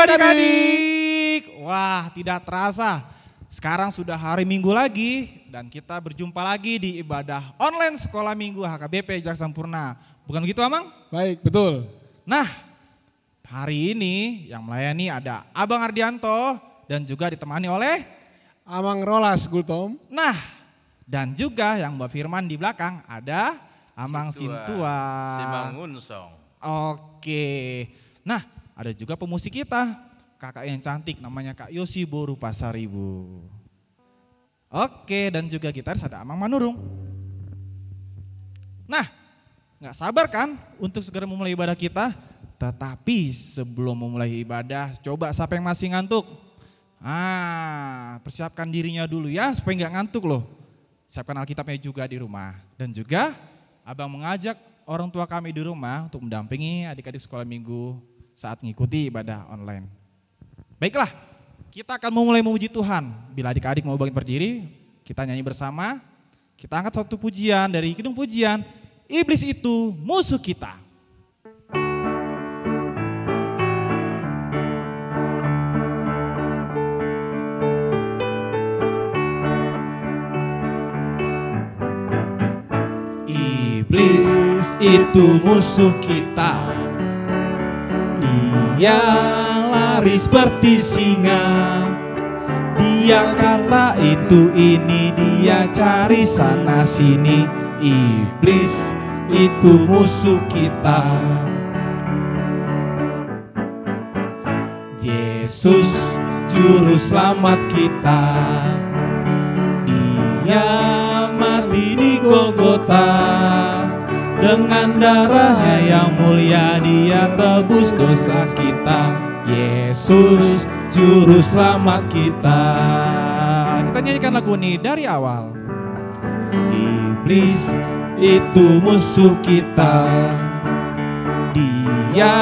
adik-adik. Wah, tidak terasa. Sekarang sudah hari Minggu lagi dan kita berjumpa lagi di ibadah online Sekolah Minggu HKBP Jak Sampurna. Bukan begitu, Amang? Baik, betul. Nah, hari ini yang melayani ada Abang Ardianto dan juga ditemani oleh Amang Rolas Gultom. Nah, dan juga yang Mbak Firman di belakang ada Amang Sintua. Simangunsong. Oke. Nah, ada juga pemusik kita, kakak yang cantik namanya Kak Yosi Boru Pasaribu. Oke, dan juga gitaris ada Amang Manurung. Nah, gak sabar kan untuk segera memulai ibadah kita? Tetapi sebelum memulai ibadah, coba siapa yang masih ngantuk? Persiapkan dirinya dulu ya supaya gak ngantuk loh. Siapkan Alkitabnya juga di rumah. Dan juga Abang mengajak orang tua kami di rumah untuk mendampingi adik-adik sekolah minggu saat mengikuti ibadah online. Baiklah, kita akan memulai memuji Tuhan. Bila adik-adik mau bangkit berdiri, kita nyanyi bersama. Kita angkat satu pujian dari Kidung Pujian, Iblis itu musuh kita. Iblis itu musuh kita. Dia lari seperti singa. Dia kata itu ini, dia cari sana sini. Iblis itu musuh kita. Yesus juru selamat kita. Dia mati di Golgota. Dengan darahnya yang mulia dia tebus dosa kita. Yesus juru selamat kita. Kita nyanyikan lagu ini dari awal. Iblis itu musuh kita. Dia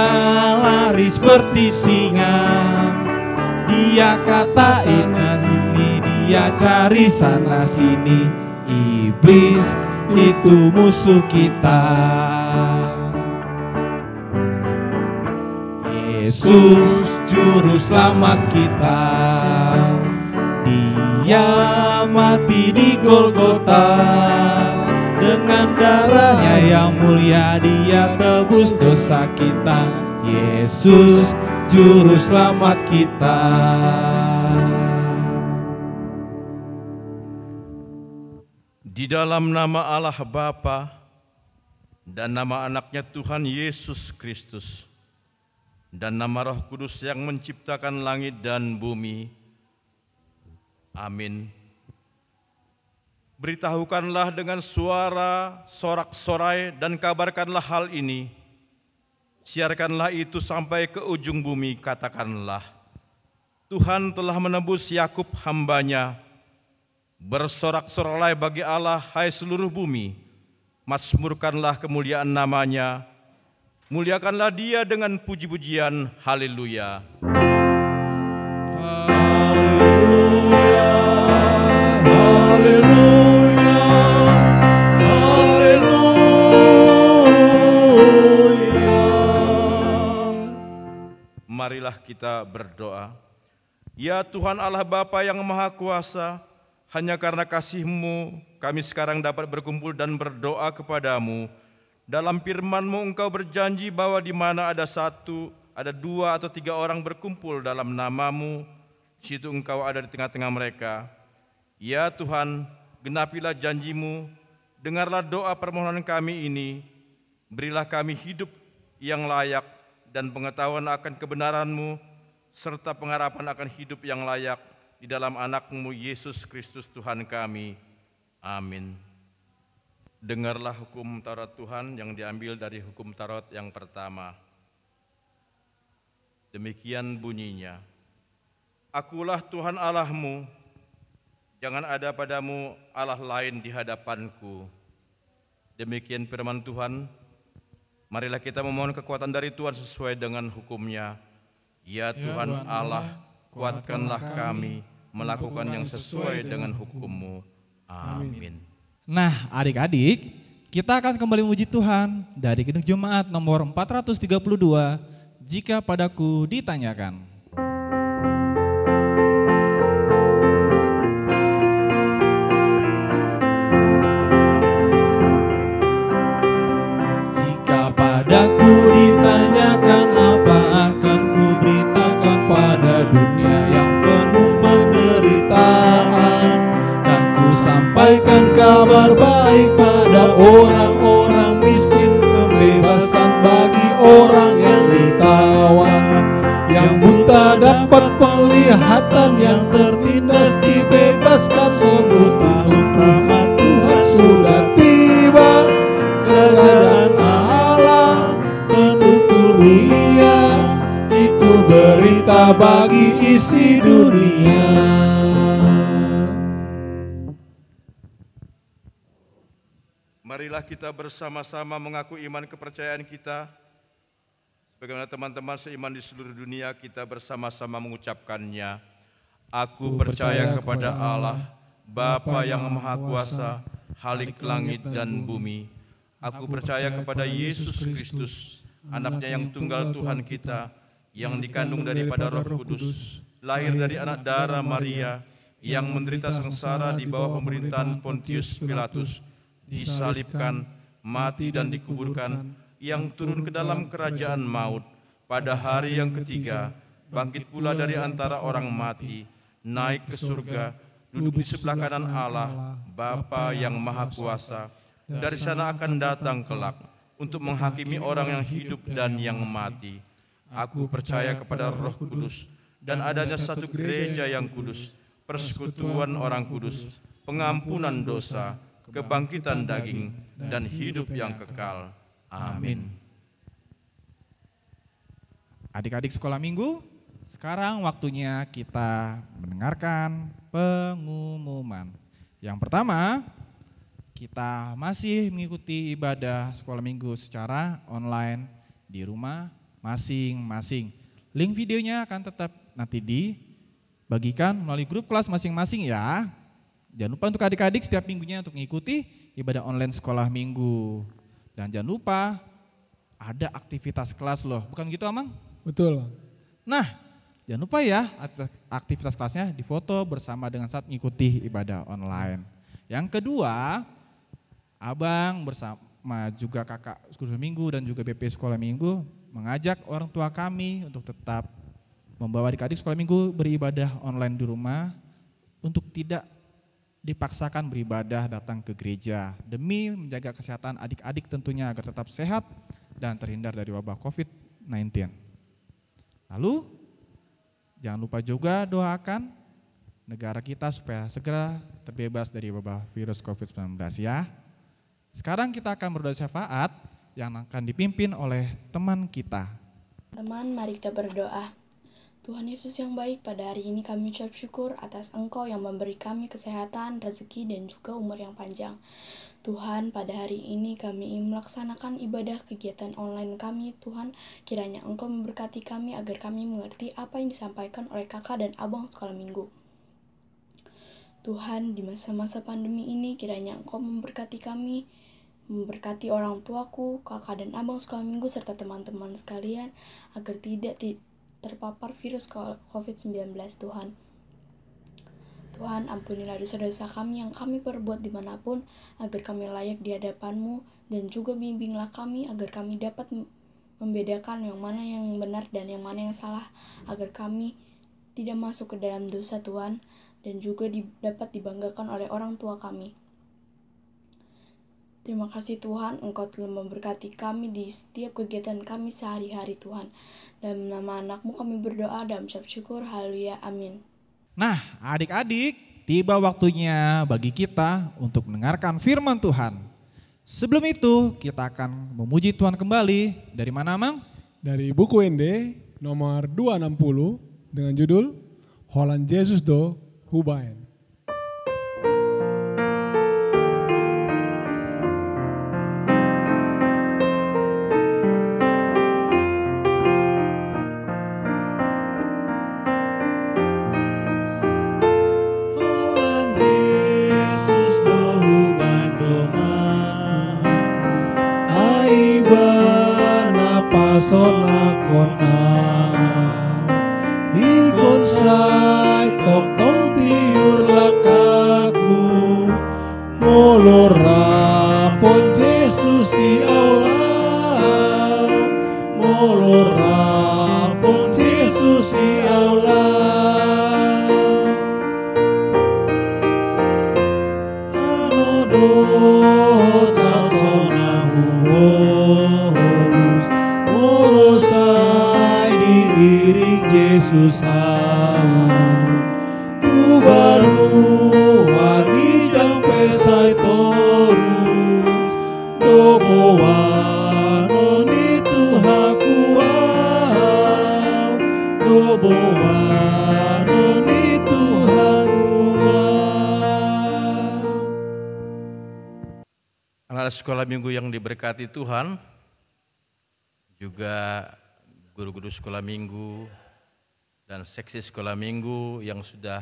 lari seperti singa. Dia kata ini, dia cari sana sini. Iblis itu musuh kita. Yesus juru selamat kita. Dia mati di Golgota. Dengan darahnya yang mulia dia tebus dosa kita. Yesus juru selamat kita. Di dalam nama Allah Bapa dan nama anaknya Tuhan Yesus Kristus dan nama Roh Kudus yang menciptakan langit dan bumi. Amin. Beritahukanlah dengan suara sorak-sorai dan kabarkanlah hal ini. Siarkanlah itu sampai ke ujung bumi, katakanlah, Tuhan telah menebus Yakub hambanya. Bersorak-sorai bagi Allah, hai seluruh bumi, mazmurkanlah kemuliaan namanya, muliakanlah dia dengan puji-pujian, haleluya. Haleluya, haleluya, haleluya. Marilah kita berdoa. Ya Tuhan Allah Bapa yang Maha Kuasa, hanya karena kasih-Mu, kami sekarang dapat berkumpul dan berdoa kepadamu. Dalam firman-Mu Engkau berjanji bahwa di mana ada dua atau tiga orang berkumpul dalam nama-Mu, di situ Engkau ada di tengah-tengah mereka. Ya Tuhan, genapilah janji-Mu, dengarlah doa permohonan kami ini, berilah kami hidup yang layak dan pengetahuan akan kebenaran-Mu, serta pengharapan akan hidup yang layak, di dalam anak-Mu Yesus Kristus Tuhan kami. Amin. Dengarlah hukum Taurat Tuhan yang diambil dari hukum Taurat yang pertama. Demikian bunyinya. Akulah Tuhan Allahmu, jangan ada padamu Allah lain di hadapanku. Demikian firman Tuhan. Marilah kita memohon kekuatan dari Tuhan sesuai dengan hukumnya. Ya Tuhan Allah, kuatkanlah kami melakukan yang sesuai dengan hukum-Mu. Amin. Nah, adik-adik, kita akan kembali memuji Tuhan dari Kidung Jemaat nomor 432, Jika Padaku Ditanyakan. memberitakan kabar baik pada orang-orang miskin, pembebasan bagi orang yang ditawan, yang buta dapat penglihatan, yang tertindas dibebaskan. Sebut tahun rahmat Tuhan sudah tiba, kerajaan Allah penuh kurnia, itu berita bagi isi dunia. Marilah kita bersama-sama mengaku iman kepercayaan kita. Bagaimana teman-teman seiman di seluruh dunia, kita bersama-sama mengucapkannya. Aku percaya kepada Allah, Bapa yang Maha Kuasa, Khalik langit dan bumi. Aku percaya kepada Yesus Kristus, Anaknya yang tunggal Tuhan kita, yang dikandung daripada Roh Kudus, lahir dari anak darah Maria, yang menderita sengsara di bawah pemerintahan Pontius Pilatus, disalibkan, mati dan dikuburkan, yang turun ke dalam kerajaan maut, pada hari yang ketiga, bangkit pula dari antara orang mati, naik ke surga, duduk di sebelah kanan Allah, Bapa yang Maha Kuasa. Dari sana akan datang kelak, untuk menghakimi orang yang hidup dan yang mati. Aku percaya kepada Roh Kudus, dan adanya satu gereja yang kudus, persekutuan orang kudus, pengampunan dosa, kebangkitan daging, dan hidup yang kekal. Amin. Adik-adik sekolah minggu, sekarang waktunya kita mendengarkan pengumuman. Yang pertama, kita masih mengikuti ibadah sekolah minggu secara online di rumah masing-masing. Link videonya akan tetap nanti dibagikan melalui grup kelas masing-masing ya. Jangan lupa untuk adik-adik setiap minggunya untuk mengikuti ibadah online sekolah minggu. Dan jangan lupa ada aktivitas kelas loh, bukan gitu Amang? Betul. Nah, jangan lupa ya aktivitas kelasnya difoto bersama dengan saat mengikuti ibadah online. Yang kedua, Abang bersama juga kakak sekolah minggu dan juga BP sekolah minggu mengajak orang tua kami untuk tetap membawa adik-adik sekolah minggu beribadah online di rumah untuk tidak dipaksakan beribadah datang ke gereja demi menjaga kesehatan adik-adik tentunya agar tetap sehat dan terhindar dari wabah COVID-19. Lalu jangan lupa juga doakan negara kita supaya segera terbebas dari wabah virus COVID-19 ya. Sekarang kita akan berdoa syafaat yang akan dipimpin oleh teman kita. Teman, mari kita berdoa. Tuhan Yesus yang baik, pada hari ini kami ucap syukur atas Engkau yang memberi kami kesehatan, rezeki, dan juga umur yang panjang. Tuhan, pada hari ini kami ingin melaksanakan ibadah kegiatan online kami. Tuhan, kiranya Engkau memberkati kami agar kami mengerti apa yang disampaikan oleh kakak dan abang sekolah minggu. Tuhan, di masa-masa pandemi ini kiranya Engkau memberkati kami, memberkati orang tuaku, kakak dan abang sekolah minggu, serta teman-teman sekalian agar tidak terpapar virus COVID-19 Tuhan. Tuhan, ampunilah dosa-dosa kami yang kami perbuat dimanapun, agar kami layak di hadapan-Mu, dan juga bimbinglah kami agar kami dapat membedakan yang mana yang benar dan yang mana yang salah, agar kami tidak masuk ke dalam dosa Tuhan, dan juga dapat dibanggakan oleh orang tua kami. Terima kasih Tuhan, Engkau telah memberkati kami di setiap kegiatan kami sehari-hari Tuhan. Dalam nama anak-Mu kami berdoa dan ucap syukur, haleluya, amin. Nah adik-adik, tiba waktunya bagi kita untuk mendengarkan firman Tuhan. Sebelum itu kita akan memuji Tuhan kembali. Dari mana Amang? Dari buku ND nomor 260 dengan judul Holland Jesus do Hubain. Sonakon ikon sai tok tong tiur lakaku molora pon Jesus si Allah molora pon Jesus si Allah tano Anak-anak sekolah minggu yang diberkati Tuhan, juga guru-guru sekolah minggu dan seksi sekolah minggu yang sudah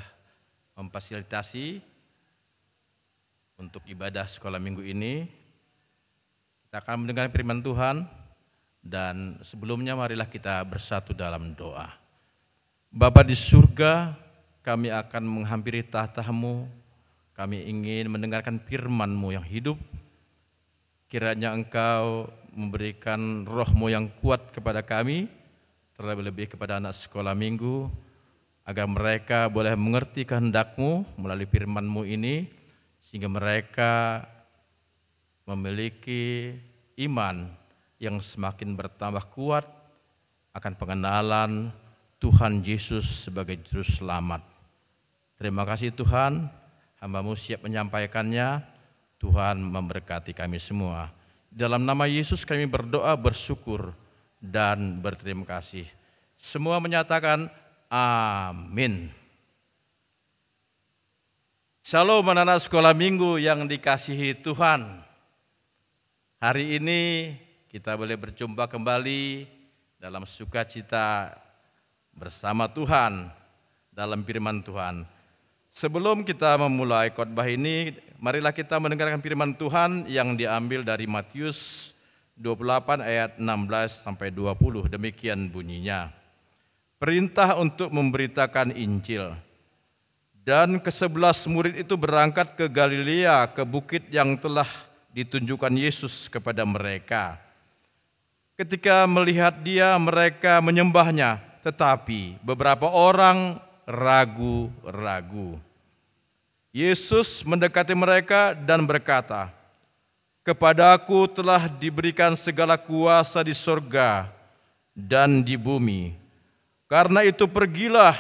memfasilitasi untuk ibadah sekolah minggu ini. Kita akan mendengar firman Tuhan, dan sebelumnya marilah kita bersatu dalam doa. Bapa di surga, kami akan menghampiri tahta-Mu. Kami ingin mendengarkan firman-Mu yang hidup. Kiranya Engkau memberikan roh-Mu yang kuat kepada kami, terlebih-lebih kepada anak sekolah minggu, agar mereka boleh mengerti kehendak-Mu melalui firman-Mu ini, sehingga mereka memiliki iman yang semakin bertambah kuat akan pengenalan Tuhan Yesus sebagai Juru Selamat. Terima kasih Tuhan, hamba-Mu siap menyampaikannya. Tuhan memberkati kami semua. Dalam nama Yesus kami berdoa, bersyukur, dan berterima kasih. Semua menyatakan amin. Shalom anak-anak sekolah minggu yang dikasihi Tuhan. Hari ini kita boleh berjumpa kembali dalam sukacita bersama Tuhan dalam firman Tuhan. Sebelum kita memulai khotbah ini, marilah kita mendengarkan firman Tuhan yang diambil dari Matius 28 ayat 16 sampai 20. Demikian bunyinya. Perintah untuk memberitakan Injil. Dan ke-11 murid itu berangkat ke Galilea, ke bukit yang telah ditunjukkan Yesus kepada mereka. Ketika melihat Dia, mereka menyembahnya, tetapi beberapa orang ragu-ragu. Yesus mendekati mereka dan berkata, "Kepadaku telah diberikan segala kuasa di sorga dan di bumi. Karena itu pergilah,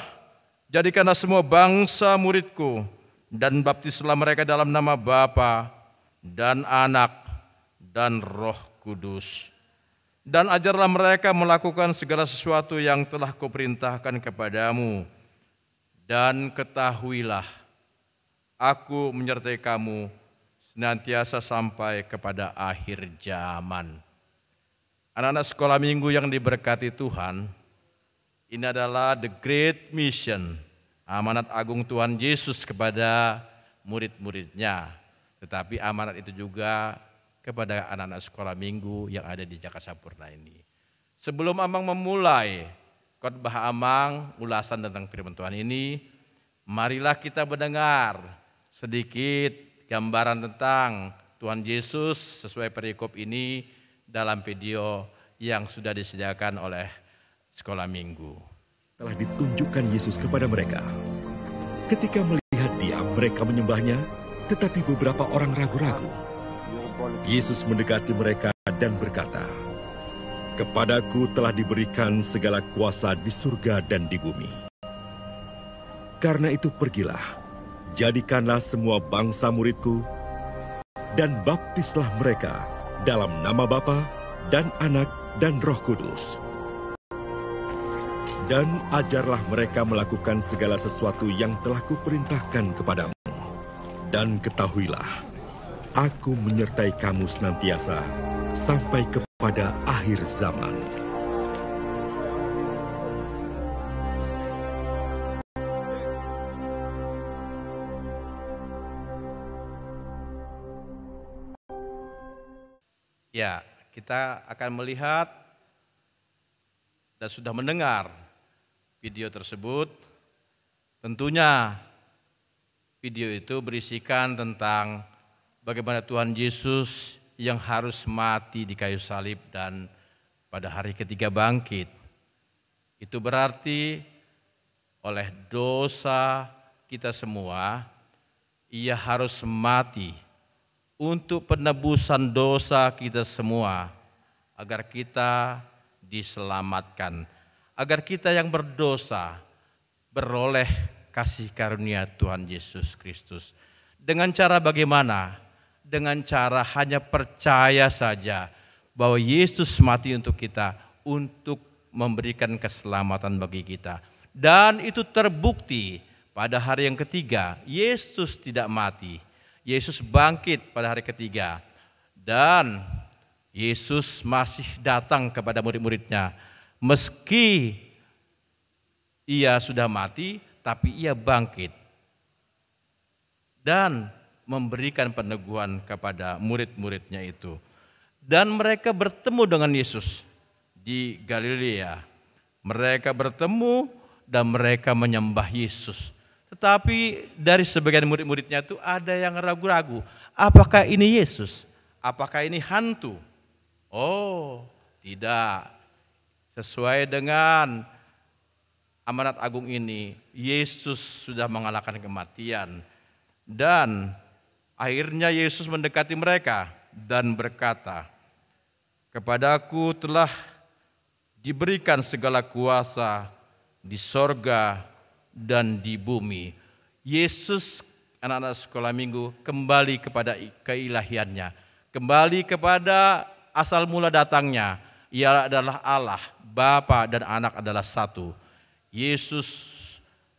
jadikanlah semua bangsa muridku, dan baptislah mereka dalam nama Bapa dan Anak dan Roh Kudus. Dan ajarlah mereka melakukan segala sesuatu yang telah kuperintahkan kepadamu. Dan ketahuilah, aku menyertai kamu senantiasa sampai kepada akhir zaman." Anak-anak sekolah minggu yang diberkati Tuhan, ini adalah the great mission, amanat agung Tuhan Yesus kepada murid-muridnya. Tetapi amanat itu juga kepada anak-anak sekolah minggu yang ada di Jakarta Sampurna ini. Sebelum Amang memulai khotbah Amang, ulasan tentang firman Tuhan ini, marilah kita mendengar sedikit gambaran tentang Tuhan Yesus sesuai perikop ini dalam video yang sudah disediakan oleh sekolah minggu. Telah ditunjukkan Yesus kepada mereka. Ketika melihat Dia, mereka menyembahnya, tetapi beberapa orang ragu-ragu. Yesus mendekati mereka dan berkata, "Kepadaku telah diberikan segala kuasa di surga dan di bumi. Karena itu pergilah, jadikanlah semua bangsa muridku, dan baptislah mereka dalam nama Bapa dan Anak dan Roh Kudus. Dan ajarlah mereka melakukan segala sesuatu yang telah kuperintahkan kepadamu. Dan ketahuilah, aku menyertai kamu senantiasa sampai kepada akhir zaman." Ya, kita akan melihat dan sudah mendengar video tersebut. Tentunya video itu berisikan tentang bagaimana Tuhan Yesus yang harus mati di kayu salib dan pada hari ketiga bangkit. Itu berarti oleh dosa kita semua, Ia harus mati untuk penebusan dosa kita semua, agar kita diselamatkan, agar kita yang berdosa beroleh kasih karunia Tuhan Yesus Kristus. Dengan cara bagaimana? Dengan cara hanya percaya saja bahwa Yesus mati untuk kita, untuk memberikan keselamatan bagi kita. Dan itu terbukti pada hari yang ketiga, Yesus tidak mati. Yesus bangkit pada hari ketiga. Dan Yesus masih datang kepada murid-muridnya. Meski ia sudah mati, tapi ia bangkit. Dan memberikan peneguhan kepada murid-muridnya itu. Dan mereka bertemu dengan Yesus di Galilea. Mereka bertemu dan mereka menyembah Yesus. Tetapi dari sebagian murid-muridnya itu ada yang ragu-ragu. Apakah ini Yesus? Apakah ini hantu? Oh, tidak. Sesuai dengan amanat agung ini, Yesus sudah mengalahkan kematian. Dan akhirnya Yesus mendekati mereka dan berkata, "Kepadaku telah diberikan segala kuasa di sorga dan di bumi." Yesus, anak-anak sekolah minggu, kembali kepada keilahiannya, kembali kepada asal mula datangnya. Ia adalah Allah, Bapa dan Anak adalah satu. Yesus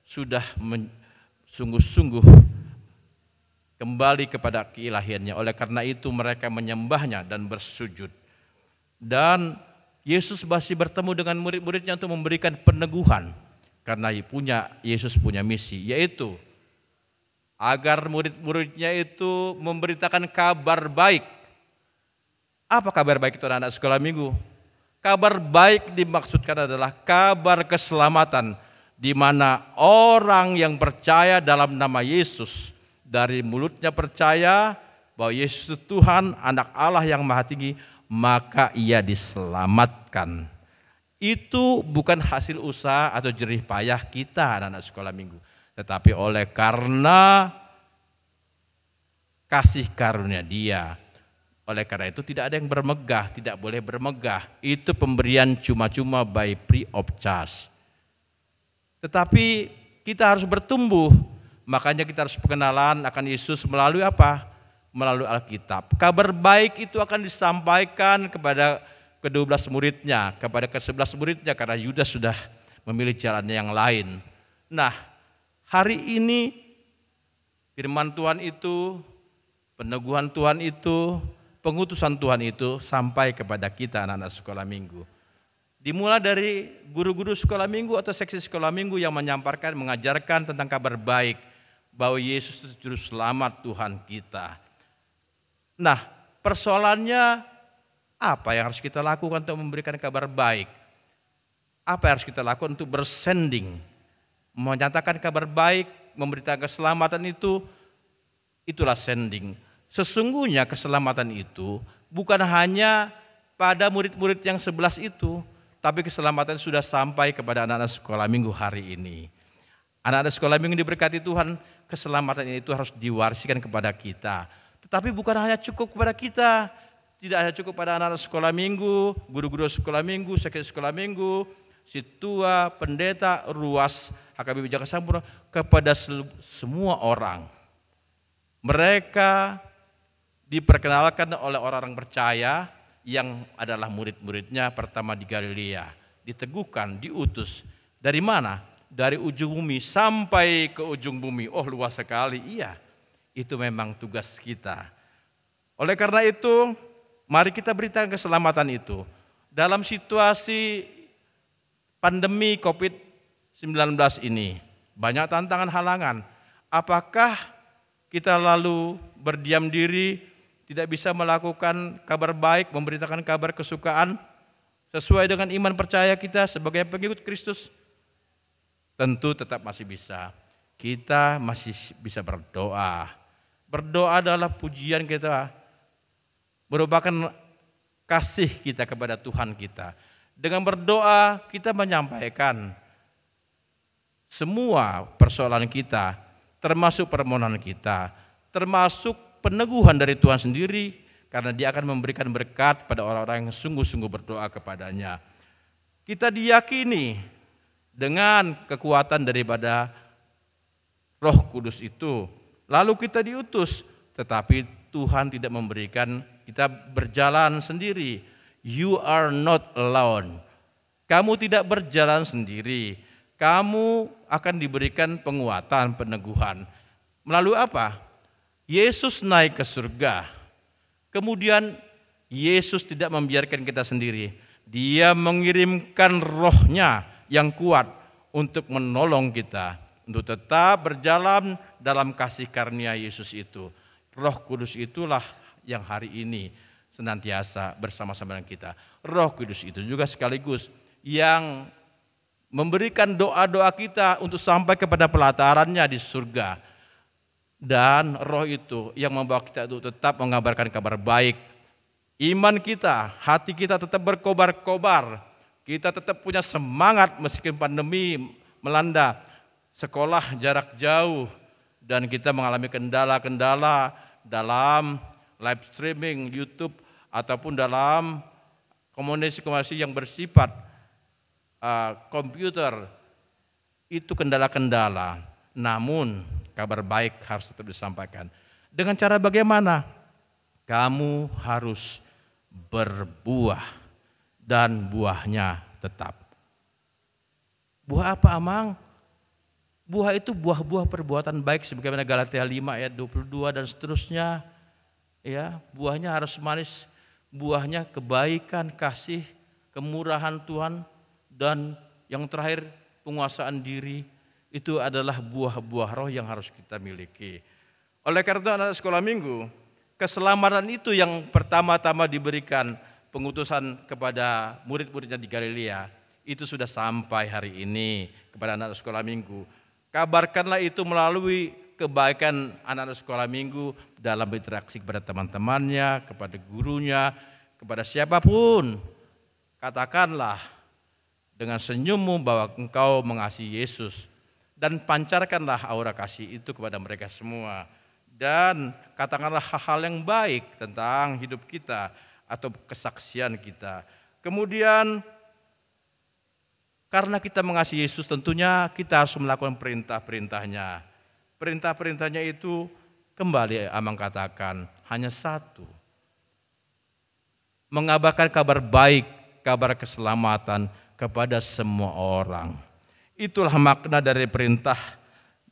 sudah sungguh-sungguh kembali kepada keilahiannya. Oleh karena itu mereka menyembahnya dan bersujud. Dan Yesus masih bertemu dengan murid-muridnya untuk memberikan peneguhan. Karena Yesus punya misi, yaitu agar murid-muridnya itu memberitakan kabar baik. Apa kabar baik itu, anak-anak sekolah minggu? Kabar baik dimaksudkan adalah kabar keselamatan, di mana orang yang percaya dalam nama Yesus, dari mulutnya percaya bahwa Yesus itu Tuhan, Anak Allah yang Maha Tinggi, maka ia diselamatkan. Itu bukan hasil usaha atau jerih payah kita, anak-anak sekolah minggu, tetapi oleh karena kasih karunia Dia. Oleh karena itu tidak ada yang bermegah, tidak boleh bermegah. Itu pemberian cuma-cuma by free of charge. Tetapi kita harus bertumbuh. Makanya kita harus pengenalan akan Yesus melalui apa? Melalui Alkitab. Kabar baik itu akan disampaikan kepada ke-12 muridnya, kepada ke-11 muridnya, karena Yudas sudah memilih jalannya yang lain. Nah, hari ini firman Tuhan itu, peneguhan Tuhan itu, pengutusan Tuhan itu sampai kepada kita, anak-anak sekolah minggu. Dimulai dari guru-guru sekolah minggu atau seksi sekolah minggu yang mengajarkan tentang kabar baik, bahwa Yesus itu juru selamat Tuhan kita. Nah, persoalannya apa yang harus kita lakukan untuk memberikan kabar baik? Apa yang harus kita lakukan untuk bersending, menyatakan kabar baik, memberitakan keselamatan itu, itulah sending. Sesungguhnya keselamatan itu bukan hanya pada murid-murid yang 11 itu, tapi keselamatan sudah sampai kepada anak-anak sekolah minggu hari ini. Anak-anak sekolah minggu diberkati Tuhan, keselamatan itu harus diwarisikan kepada kita. Tetapi bukan hanya cukup kepada kita, tidak hanya cukup pada anak-anak sekolah minggu, guru-guru sekolah minggu, sekretaris sekolah minggu, si tua, pendeta, ruas, HKBP Jakarta Sampurna, kepada semua orang. Mereka diperkenalkan oleh orang-orang percaya yang adalah murid-muridnya pertama di Galilea. Diteguhkan, diutus. Dari mana? Dari ujung bumi sampai ke ujung bumi. Oh, luas sekali. Iya, itu memang tugas kita. Oleh karena itu, mari kita beritakan keselamatan itu. Dalam situasi pandemi COVID-19 ini, banyak tantangan halangan. Apakah kita lalu berdiam diri, tidak bisa melakukan kabar baik, memberitakan kabar kesukaan sesuai dengan iman percaya kita sebagai pengikut Kristus? Tentu tetap masih bisa. Kita masih bisa berdoa. Berdoa adalah pujian kita, merupakan kasih kita kepada Tuhan kita. Dengan berdoa kita menyampaikan semua persoalan kita, termasuk permohonan kita, termasuk peneguhan dari Tuhan sendiri, karena Dia akan memberikan berkat pada orang-orang yang sungguh-sungguh berdoa kepadanya. Kita diyakini dengan kekuatan daripada Roh Kudus itu. Lalu kita diutus, tetapi Tuhan tidak memberikan kita berjalan sendiri. You are not alone. Kamu tidak berjalan sendiri. Kamu akan diberikan penguatan, peneguhan. Melalui apa? Yesus naik ke surga. Kemudian Yesus tidak membiarkan kita sendiri. Dia mengirimkan Roh-Nya yang kuat untuk menolong kita, untuk tetap berjalan dalam kasih karunia Yesus itu. Roh Kudus itulah yang hari ini senantiasa bersama-sama dengan kita. Roh Kudus itu juga sekaligus yang memberikan doa-doa kita untuk sampai kepada pelatarannya di surga. Dan Roh itu yang membawa kita untuk tetap mengabarkan kabar baik. Iman kita, hati kita tetap berkobar-kobar. Kita tetap punya semangat meskipun pandemi melanda, sekolah jarak jauh, dan kita mengalami kendala-kendala dalam live streaming YouTube ataupun dalam komunikasi yang bersifat komputer. Itu kendala-kendala. Namun kabar baik harus tetap disampaikan. Dengan cara bagaimana? Kamu harus berbuah dan buahnya tetap. Buah apa, Amang? Buah itu buah-buah perbuatan baik sebagaimana Galatia 5 ayat 22 dan seterusnya. Ya, buahnya harus manis, buahnya kebaikan, kasih, kemurahan Tuhan, dan yang terakhir penguasaan diri. Itu adalah buah-buah roh yang harus kita miliki. Oleh karena itu anak sekolah minggu, keselamatan itu yang pertama-tama diberikan pengutusan kepada murid-muridnya di Galilea, itu sudah sampai hari ini kepada anak sekolah minggu. Kabarkanlah itu melalui kebaikan anak-anak sekolah minggu dalam interaksi kepada teman-temannya, kepada gurunya, kepada siapapun. Katakanlah dengan senyummu bahwa engkau mengasihi Yesus, dan pancarkanlah aura kasih itu kepada mereka semua. Dan katakanlah hal-hal yang baik tentang hidup kita atau kesaksian kita. Kemudian karena kita mengasihi Yesus, tentunya kita harus melakukan perintah-perintahnya. Perintah-perintahnya itu kembali Amang katakan hanya satu. Mengabarkan kabar baik, kabar keselamatan kepada semua orang. Itulah makna dari perintah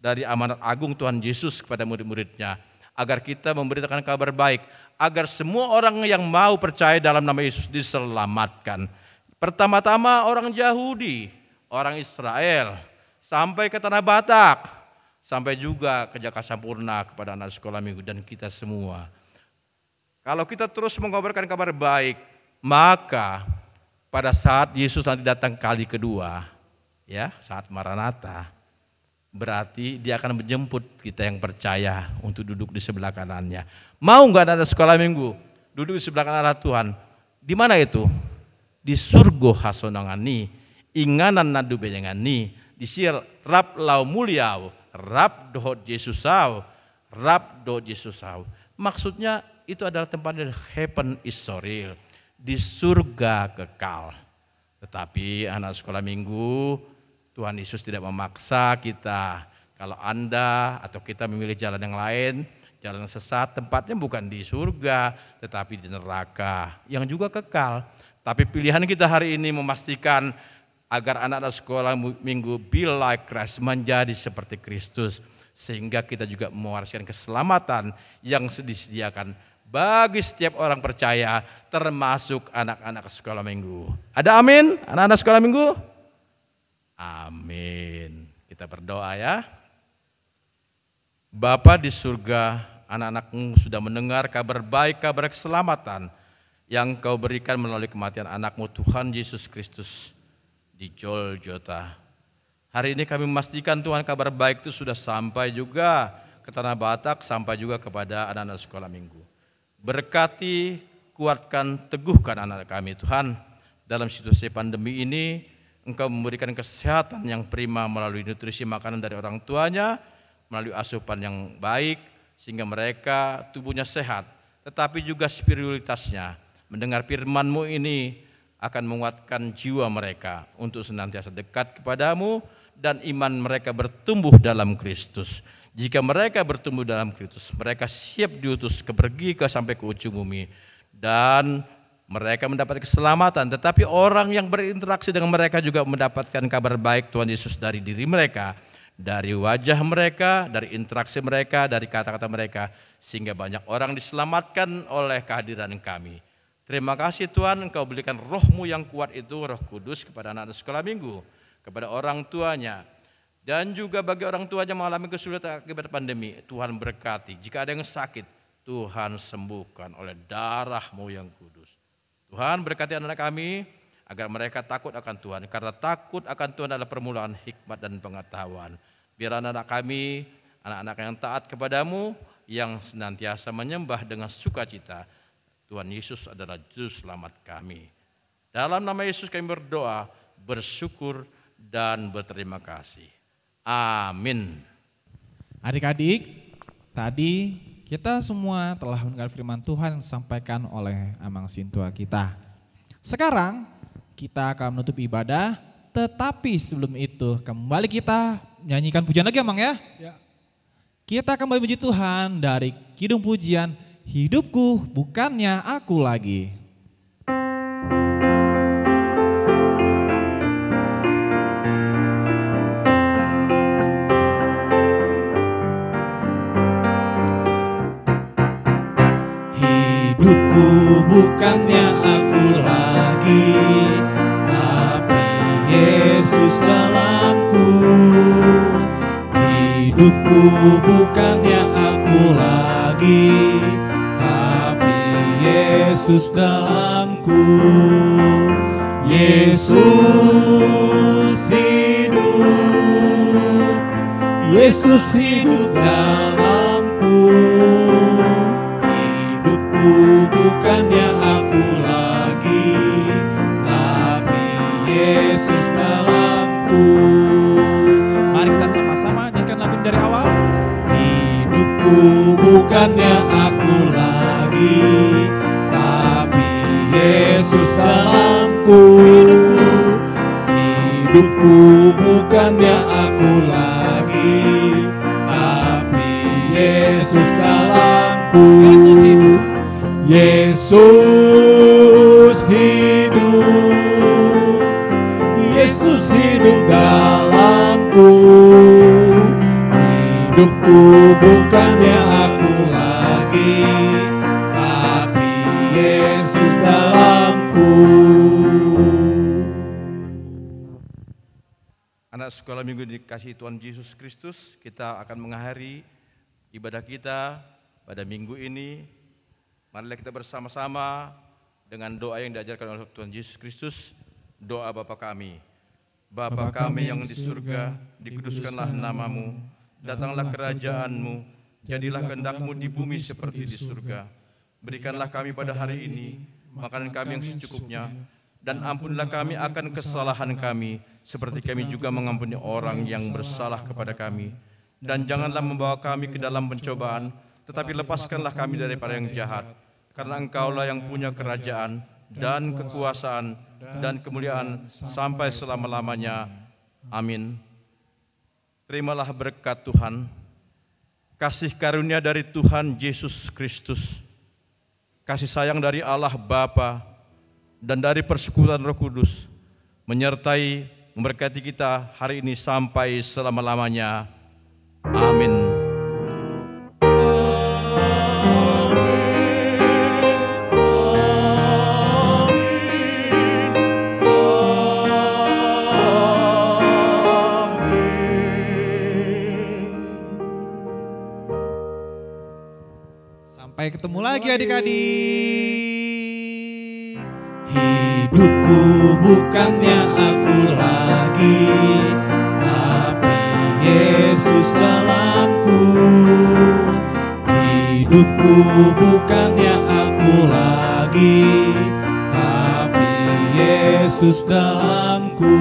dari amanat agung Tuhan Yesus kepada murid-muridnya. Agar kita memberitakan kabar baik, agar semua orang yang mau percaya dalam nama Yesus diselamatkan. Pertama-tama orang Yahudi, orang Israel, sampai ke Tanah Batak, sampai juga ke Jakarta Sampurna kepada anak sekolah minggu dan kita semua. Kalau kita terus mengabarkan kabar baik, maka pada saat Yesus nanti datang kali kedua, ya, saat Maranatha, berarti dia akan menjemput kita yang percaya untuk duduk di sebelah kanannya. Mau nggak ada sekolah minggu duduk di sebelah kanan Tuhan? Di mana itu? Di surga hasonangani, inganan nadu benyangani, di sir rap lau muliau, rap dohot Yesusau, rap dohot Yesusau. Maksudnya itu adalah tempat dari heaven is real, di surga kekal. Tetapi anak sekolah minggu, Tuhan Yesus tidak memaksa kita. Kalau Anda atau kita memilih jalan yang lain, jalan sesat, tempatnya bukan di surga, tetapi di neraka yang juga kekal. Tapi pilihan kita hari ini memastikan agar anak-anak sekolah minggu be like Christ, menjadi seperti Kristus, sehingga kita juga mewariskan keselamatan yang disediakan bagi setiap orang percaya, termasuk anak-anak sekolah minggu. Ada amin, anak-anak sekolah minggu? Amin. Kita berdoa ya. Bapa di surga, anak-anakmu sudah mendengar kabar baik, kabar keselamatan yang kau berikan melalui kematian anakmu Tuhan Yesus Kristus di Golgota. Hari ini kami memastikan Tuhan kabar baik itu sudah sampai juga ke Tanah Batak, sampai juga kepada anak-anak sekolah minggu. Berkati, kuatkan, teguhkan anak kami Tuhan. Dalam situasi pandemi ini, Engkau memberikan kesehatan yang prima melalui nutrisi makanan dari orang tuanya, melalui asupan yang baik, sehingga mereka tubuhnya sehat, tetapi juga spiritualitasnya. Mendengar firman-Mu ini akan menguatkan jiwa mereka untuk senantiasa dekat kepadamu, dan iman mereka bertumbuh dalam Kristus. Jika mereka bertumbuh dalam Kristus, mereka siap diutus pergi sampai ke ujung bumi, dan mereka mendapat keselamatan. Tetapi orang yang berinteraksi dengan mereka juga mendapatkan kabar baik Tuhan Yesus dari diri mereka, dari wajah mereka, dari interaksi mereka, dari kata-kata mereka, sehingga banyak orang diselamatkan oleh kehadiran kami. Terima kasih Tuhan, Engkau berikan roh-Mu yang kuat itu, Roh Kudus, kepada anak-anak sekolah minggu, kepada orang tuanya, dan juga bagi orang tuanya mengalami kesulitan akibat pandemi. Tuhan berkati, jika ada yang sakit, Tuhan sembuhkan oleh darah-Mu yang kudus. Tuhan berkati anak-anak kami, agar mereka takut akan Tuhan, karena takut akan Tuhan adalah permulaan hikmat dan pengetahuan. Biar anak-anak kami, anak-anak yang taat kepadamu, yang senantiasa menyembah dengan sukacita. Tuhan Yesus adalah juru selamat kami. Dalam nama Yesus kami berdoa, bersyukur, dan berterima kasih. Amin. Adik-adik, tadi kita semua telah mendengar firman Tuhan yang disampaikan oleh Amang Sintua kita. Sekarang kita akan menutup ibadah, tetapi sebelum itu kembali kita menyanyikan pujian lagi, Amang ya. Ya. Kita kembali puji Tuhan dari kidung pujian Hidupku Bukannya Aku Lagi. Hidupku bukannya aku lagi, tapi Yesus dalamku. Hidupku bukannya aku lagi, tapi Yesus dalamku. Yesus hidup, Yesus hidup dalamku. Hidupku bukannya aku lagi, tapi Yesus dalamku. Mari kita sama-sama nyanyikan lagu dari awal. Hidupku bukannya aku lagi, tapi Yesus dalamku. Hidupku bukannya aku lagi, tapi Yesus dalamku. Yesus hidup, Yesus hidup, Yesus hidup dalamku. Hidupku bukannya aku lagi, tapi Yesus dalamku. Anak sekolah minggu dikasihi Tuhan Yesus Kristus, kita akan mengakhiri ibadah kita pada minggu ini. Marilah kita bersama-sama dengan doa yang diajarkan oleh Tuhan Yesus Kristus. Doa Bapa kami. Bapa kami yang di surga, dikuduskanlah namamu. Datanglah kerajaan-Mu, jadilah kehendak-Mu di bumi seperti di surga. Berikanlah kami pada hari ini makanan kami yang secukupnya, dan ampunilah kami akan kesalahan kami, seperti kami juga mengampuni orang yang bersalah kepada kami. Dan janganlah membawa kami ke dalam pencobaan, tetapi lepaskanlah kami daripada yang jahat. Karena Engkaulah yang punya kerajaan dan kekuasaan dan kemuliaan sampai selama-lamanya. Amin. Terimalah berkat Tuhan, kasih karunia dari Tuhan Yesus Kristus, kasih sayang dari Allah Bapa, dan dari persekutuan Roh Kudus, menyertai memberkati kita hari ini sampai selama-lamanya. Amin. Sampai ketemu lagi adik-adik. Hidupku bukannya aku lagi, tapi Yesus dalamku. Hidupku bukannya aku lagi, tapi Yesus dalamku.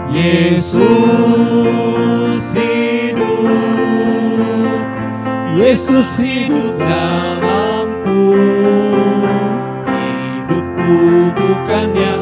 Yesus hidup, Yesus hidup dalamku. Hidupku bukannya